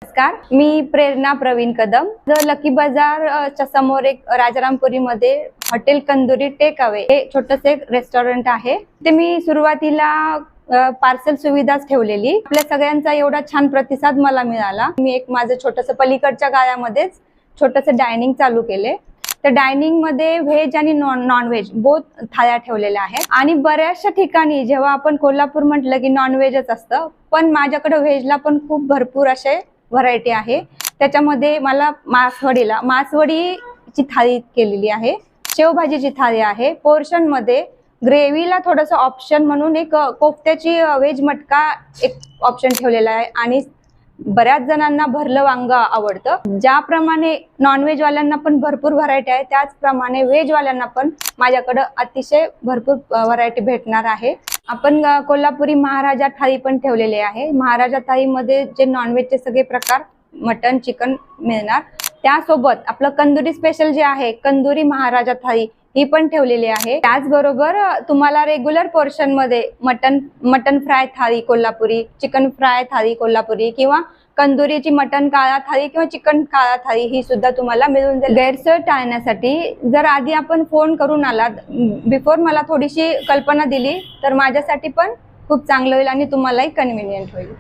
नमस्कार, मी प्रेरणा प्रवीण कदम. लकी बाजारच्या समोर एक राजारामपुरी मध्ये हॉटेल कंदुरी टेक अवे हे छोटंसं एक रेस्टॉरंट आहे. ते मी सुरुवातीला पार्सल सुविधाच ठेवलेली. आपल्या सगळ्यांचा एवढा छान प्रतिसाद मला मिळाला. मी एक माझं छोटंसं पलीकडच्या गाळ्यामध्येच छोटंसं डायनिंग चालू केले. तर डायनिंग मध्ये व्हेज आणि नॉन व्हेज बोथ थाळ्या ठेवलेल्या आहेत. आणि बऱ्याचशा ठिकाणी जेव्हा आपण कोल्हापूर म्हटलं की नॉन व्हेजच असतं, पण माझ्याकडे व्हेजला पण खूप भरपूर असे व्हरायटी आहे. त्याच्यामध्ये मला मासवडीची थाळी केलेली आहे, शेवभाजीची थाळी आहे. पोर्शन मध्ये ग्रेव्हीला थोडस ऑप्शन म्हणून एक कोफ्त्याची व्हेज मटका एक ऑप्शन ठेवलेला आहे. आणि बऱ्याच जणांना भरलं वांग आवडतं. ज्याप्रमाणे नॉनव्हेज वाल्यांना पण भरपूर व्हरायटी आहे, त्याचप्रमाणे व्हेज वाल्यांना पण माझ्याकडे अतिशय भरपूर व्हरायटी भेटणार आहे. आपण कोल्हापुरी महाराजा थाळी पण ठेवलेले आहे. महाराजा थाळीमध्ये जे नॉनव्हेजचे सगळे प्रकार मटन चिकन मिळणार. त्यासोबत आपलं कंदुरी स्पेशल जे आहे कंदुरी महाराजा थाळी ही पण ठेवलेली आहे. त्याचबरोबर तुम्हाला रेग्युलर पोर्शन मध्ये मटन फ्राय थाळी कोल्हापुरी, चिकन फ्राय थाळी कोल्हापुरी किंवा कंदुरीची मटन काळा थाळी किंवा चिकन काळा थाळी ही सुद्धा तुम्हाला मिळून जाईल. गैरसोय टाळण्यासाठी जर आधी आपण फोन करून आलात, बिफोर मला थोडीशी कल्पना दिली तर माझ्यासाठी पण खूप चांगलं होईल आणि तुम्हालाही कन्व्हिनियंट होईल.